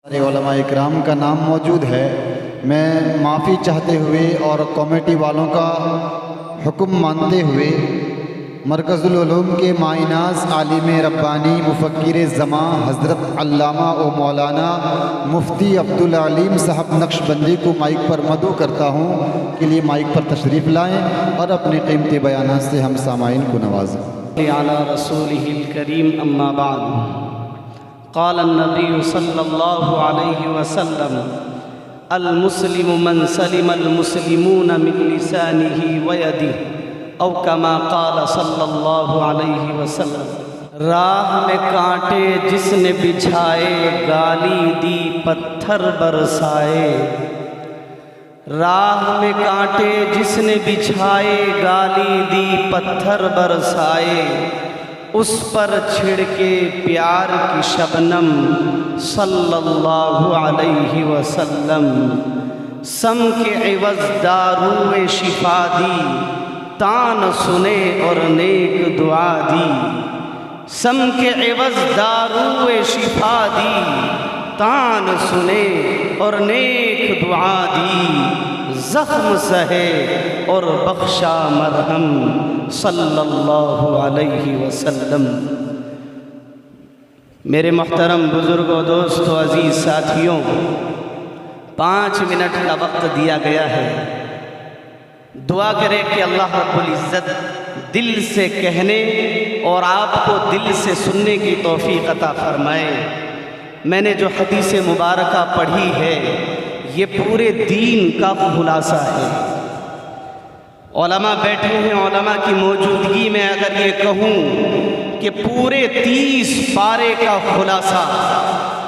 سارے علماء اکرام کا نام موجود ہے۔ میں معافی چاہتے ہوئے اور کمیٹی والوں کا حکم مانتے ہوئے مرکز العلوم کے مائی-ناز عالم ربانی مفکر زمان حضرت علامہ و مولانا مفتی عبدالعلیم صاحب نقشبندی کو مائک پر مدعو کرتا ہوں کہ لیے مائک پر تشریف لائیں اور اپنے قیمتی بیانات سے ہم سامعین کو نوازیں۔ علی رسولہ الکریم اما بعد قال النبی صلی اللہ علیہ وسلم المسلم من سلم المسلمون من لسانہ ویدہ او کما قال صلی اللہ علیہ وسلم۔ راہ میں کانٹے جس نے بچھائے گالی دی پتھر برسائے۔ راہ میں کانٹے جس نے بچھائے گالی دی پتھر برسائے۔ اس پر چھڑکے پیار کی شبنم صلی اللہ علیہ وسلم۔ سم کے عوض داروِ شفا دی تان سنے اور نیک دعا دی۔ سم کے عوض داروِ شفا دی تان سنے اور نیک دعا دی۔ زخم سہے اور بخشا مرہم صلی اللہ علیہ وسلم۔ میرے محترم بزرگوں، دوستوں، عزیز ساتھیوں، 5 منٹ کا وقت دیا گیا ہے۔ دعا کرے کہ اللہ رب العزت دل سے کہنے اور آپ کو دل سے سننے کی توفیق عطا فرمائے۔ میں نے جو حدیث مبارکہ پڑھی ہے یہ پورے دین کا خلاصہ ہے۔ علماء بیٹھے ہیں، علماء کی موجودگی میں اگر یہ کہوں کہ پورے 30 پارے کا خلاصہ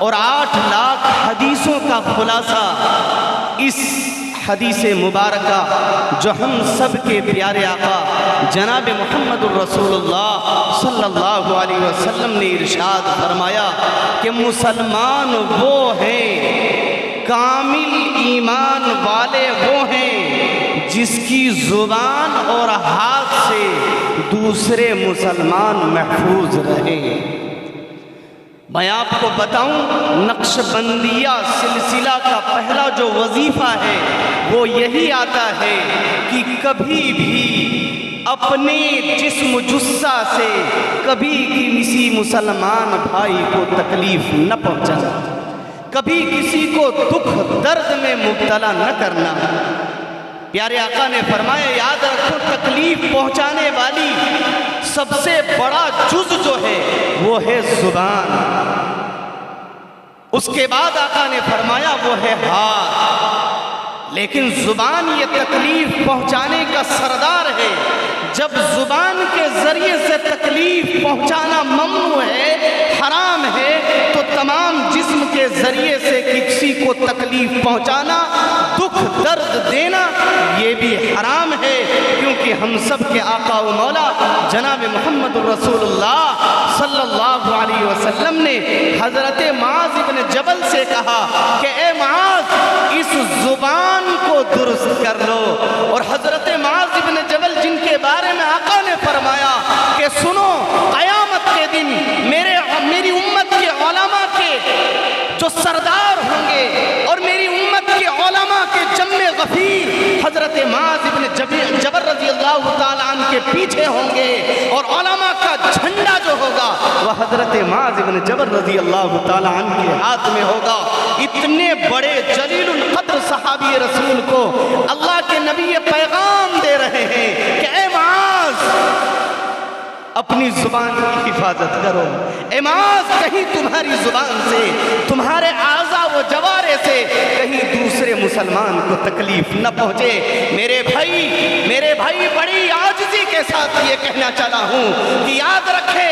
اور 8 لاکھ حدیثوں کا خلاصہ اس حدیث مبارکہ جو ہم سب کے پیارے آقا جناب محمد الرسول اللہ صلی اللہ علیہ وسلم نے ارشاد فرمایا کہ مسلمان وہ ہیں، کامل ایمان والے وہ ہیں جس کی زبان اور ہاتھ سے دوسرے مسلمان محفوظ رہیں۔ میں آپ کو بتاؤں، نقشبندیہ سلسلہ کا پہلا جو وظیفہ ہے وہ یہی آتا ہے کہ کبھی بھی اپنے جسم جثہ سے کبھی کسی مسلمان بھائی کو تکلیف نہ پہنچانا، کبھی کسی کو دکھ درد میں مبتلا نہ کرنا۔ پیارے آقا نے فرمایا یاد رکھو تکلیف پہنچانے والی سب سے بڑا جز جو ہے وہ ہے زبان۔ اس کے بعد آقا نے فرمایا وہ ہے ہاتھ۔ لیکن زبان یہ تکلیف پہنچانے کا سردار ہے۔ جب زبان کے ذریعے سے تکلیف پہنچانا ممنوع ہے، حرام ہے، تو تمام جسم کے ذریعے سے کسی کو تکلیف پہنچانا، دکھ درد دینا یہ بھی حرام ہے، کیونکہ ہم سب کے آقا و مولا جناب محمد الرسول اللہ صلی اللہ علیہ وسلم نے حضرت معاذ بن جبل سے کہا کہ اے معاذ اس زبان کو درست کر لو۔ اور حضرت معاذ بن جبل جن کے بارے میں آقا نے فرمایا کہ سنو قیامت کے دن میری امت کے علماء کے جو سردار ہوں گے اور میری امت کے علماء کے جم غفیر حضرت معاذ بن جبل رضی اللہ تعالیٰ عنہ کے پیچھے ہوں گے، اور علماء کا جھنڈا جو ہوگا وہ حضرت معاذ بن جبل رضی اللہ تعالیٰ عنہ کے ہاتھ میں ہوگا۔ اتنے بڑے جلیل القدر صحابی رسول کو اللہ کے نبی پیغام دے رہے ہیں کہ اے معاذ اپنی زبان کی حفاظت کرو۔ اے معاذ کہیں تمہاری زبان سے، تمہارے اعضاء و جوارے سے کہیں دوسرے مسلمان کو تکلیف نہ پہنچے۔ میرے بھائی بڑی عاجزی کے ساتھ یہ کہنا چاہتا ہوں کہ یاد رکھے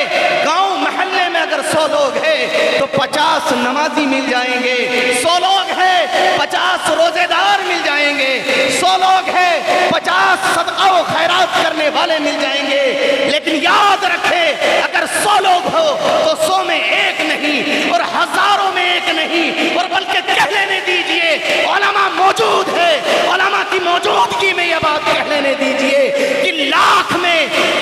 گاؤں محلے میں اگر 100 لوگ ہیں تو 50 نمازی مل جائیں گے، 100 لوگ ہیں 50 روزے دار مل جائیں گے، 100 لوگ ہیں 50 صدقہ و خیرات کرنے والے مل جائیں گے، لیکن یاد رکھے اگر 100 لوگ ہو تو 100 میں ایک نہیں اور ہزاروں میں ایک نہیں، اور بلکہ کہہ لینے دیجئے علماء موجود ہے، علماء کی موجودگی میں یہ بات کہہ لینے دیجئے کہ لاکھ میں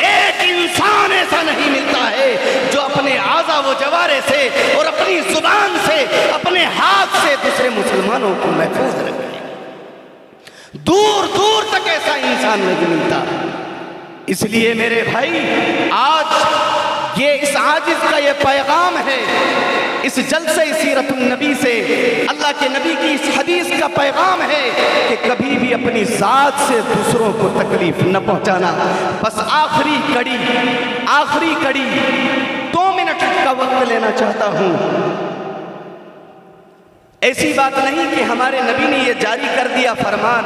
ایک انسان ایسا نہیں ملتا ہے جو اپنے اعضاء و جوارے سے اور اپنی زبان سے اپنے ہاتھ اذیات سے دوسرے مسلمانوں کو محفوظ رکھے. دور دور تک ایسا انسان نہیں ملتا. اس لیے میرے بھائی آج یہ اس عاجز کا یہ پیغام ہے، اس جلسہ سیرت النبی سے اللہ کے نبی کی اس حدیث کا پیغام ہے کہ کبھی بھی اپنی ذات سے دوسروں کو تکلیف نہ پہنچانا. بس آخری کڑی 2 منٹ کا وقت لینا چاہتا ہوں. ایسی بات نہیں کہ ہمارے نبی نے یہ جاری کر دیا فرمان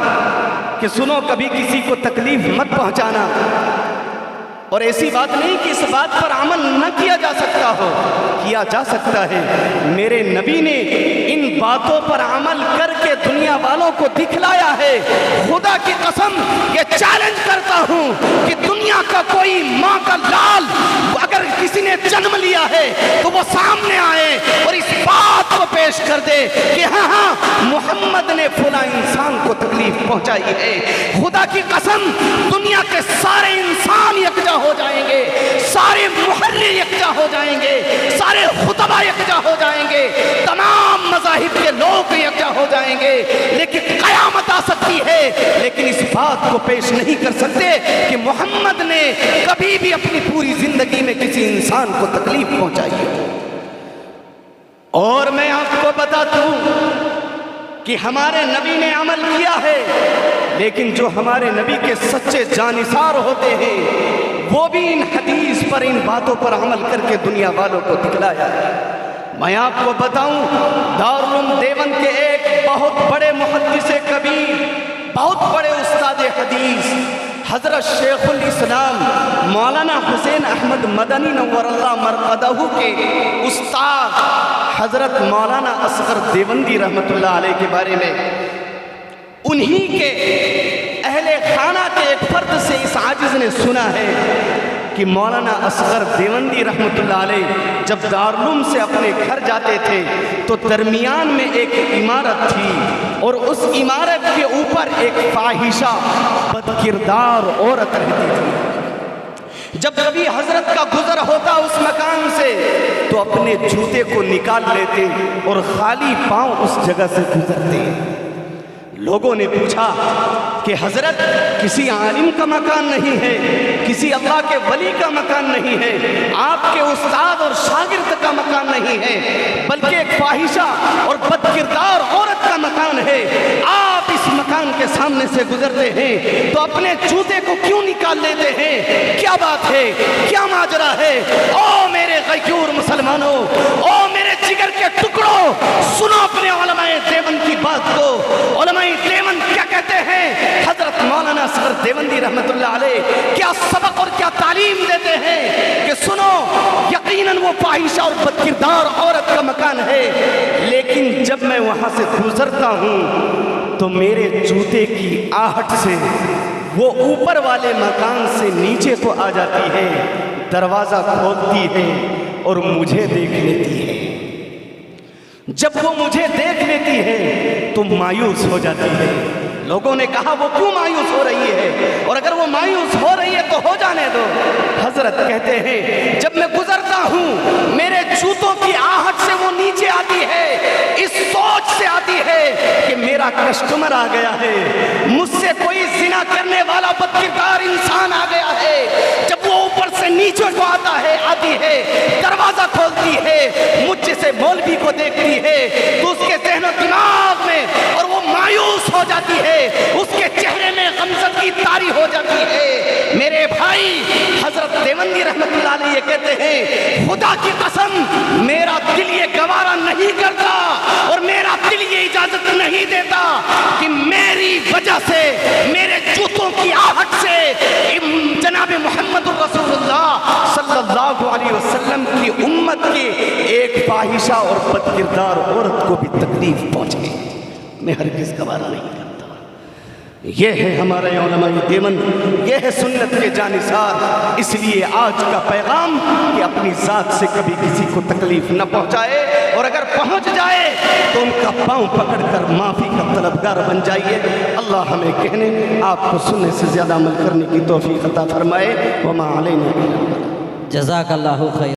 کہ سنو کبھی کسی کو تکلیف مت پہنچانا، اور ایسی بات نہیں کہ اس بات پر عمل نہ کیا جا سکتا ہو، کیا جا سکتا ہے. میرے نبی نے ان باتوں پر عمل کر کے دنیا والوں کو دکھلایا ہے. خدا کی قسم یہ چیلنج کرتا ہوں کہ دنیا کا کوئی ماں کا لال اگر کسی نے جنم لیا ہے تو وہ سامنے آئے اور اس بات کو پیش کر دے کہ ہاں محمد نے فلاں انسان کو تکلیف پہنچائی ہے. خدا کی قسم دنیا کے سارے انسان یکجا ہو جائیں گے، سارے محرر یکجا ہو جائیں گے، سارے خطبہ یکجا ہو جائیں گے، تمام مذاہب کے لوگ یکجا ہو جائیں گے، لیکن قیامت آ سکتی ہے لیکن اس بات کو پیش نہیں کر سکتے کہ محمد نے کبھی بھی اپنی پوری زندگی میں کسی انسان کو تکلیف پہنچائی ہے. اور میں آپ کو بتاتا ہوں کہ ہمارے نبی نے عمل کیا ہے، لیکن جو ہمارے نبی کے سچے جانثار ہوتے ہیں وہ بھی ان حدیث پر، ان باتوں پر عمل کر کے دنیا والوں کو دکھلایا ہے. میں آپ کو بتاؤں دارالعلوم دیوبند کے ایک بہت بڑے محدث کبیر، بہت بڑے استاد حدیث حضرت شیخ الاسلام مولانا حسین احمد مدنی نور اللہ مرقدہ کے استاد حضرت مولانا اصغر دیوبندی رحمت اللہ علیہ کے بارے میں، انہی کے اہل خانہ کے ایک فرد سے اس عاجز نے سنا ہے کہ مولانا اصغر دیوبندی رحمت اللہ علیہ جب دارالعلوم سے اپنے گھر جاتے تھے تو درمیان میں ایک عمارت تھی اور اس عمارت کے اوپر ایک فاحشہ بد کردار عورت رہتی تھی. جب کبھی حضرت کا گزر ہوتا اس مکان سے تو اپنے جوتے کو نکال لیتے اور خالی پاؤں اس جگہ سے گزرتے. لوگوں نے پوچھا کہ حضرت کسی عالم کا مکان نہیں ہے، کسی اللہ کے ولی کا مکان نہیں ہے، آپ کے استاد اور شاگرد کا مکان نہیں ہے، بلکہ ایک فاحشہ اور بد کردار عورت کا مکان ہے. آپ اس مکان کے سامنے سے گزرتے ہیں تو اپنے جوتے کو کیوں نکال لیتے ہیں؟ کیا بات ہے؟ کیا ماجرا ہے؟ او میرے غیور مسلمانوں، او میرے جگر کے ٹکڑوں، سنو اپنے علماء دیوبند کی بات کو. علماء دیوبند کیا کہتے ہیں؟ حضرت مولانا اصغر دیوبندی رحمت اللہ علیہ کیا سبق اور کیا تعلیم دیتے ہیں کہ سنو یقیناً وہ فاحشہ اور بد کردار عورت کا مکان ہے، لیکن جب میں وہاں سے گزرتا ہوں تو میرے جوتے کی آہٹ سے وہ اوپر والے مکان سے نیچے کو آ جاتی ہے، دروازہ کھولتی ہے اور مجھے دیکھ لیتی ہے. جب وہ مجھے دیکھ لیتی ہے تو مایوس ہو جاتی ہے. لوگوں نے کہا وہ کیوں مایوس ہو رہی ہے؟ اور اگر وہ مایوس ہو رہی ہے تو ہو جانے دو. حضرت کہتے ہیں جب میں گزرتا ہوں میرے جوتوں کی آہٹ سے وہ نیچے آتی ہے، اس سوچ سے آتی ہے کہ میرا کسٹمر آ گیا ہے، مجھ سے کوئی زنا کرنے والا بدکردار انسان آ گیا ہے. جب وہ اوپر سے نیچے کو آتی ہے دروازہ کھولتی ہے، مجھ جیسے مولوی کو دیکھتی ہے تو اس کے ذہن و دماغ میں اور وہ مایوس ہو جاتی ہے، اس کے چہرے میں غمزدگی طاری ہو جاتی ہے. میرے بھائی حضرت دیوبندی رحمت اللہ علیہ کہتے ہیں خدا کی قسم میرا دل یہ گوارا نہیں کرتا اور میرا دل یہ اجازت نہیں دیتا کہ میری وجہ سے، میرے جوتوں کی آہٹ سے جناب محمد رسول اللہ صلی اللہ علیہ وسلم کی امت کے ایک فاحشہ اور بد کردار عورت کو بھی تکلیف پہنچے. میں ہرگز گوارا نہیں کرتا. یہ ہے ہمارے علماء دیوبند، یہ ہے سنت کے جانثار. اس لیے آج کا پیغام کہ اپنی ذات سے کبھی کسی کو تکلیف نہ پہنچائے، اور اگر پہنچ جائے تو ان کا پاؤں پکڑ کر معافی کا طلبگار بن جائیے. اللہ ہمیں کہنے آپ کو سننے سے زیادہ عمل کرنے کی توفیق عطا فرمائے. وما علینا. جزاک اللہ خیر.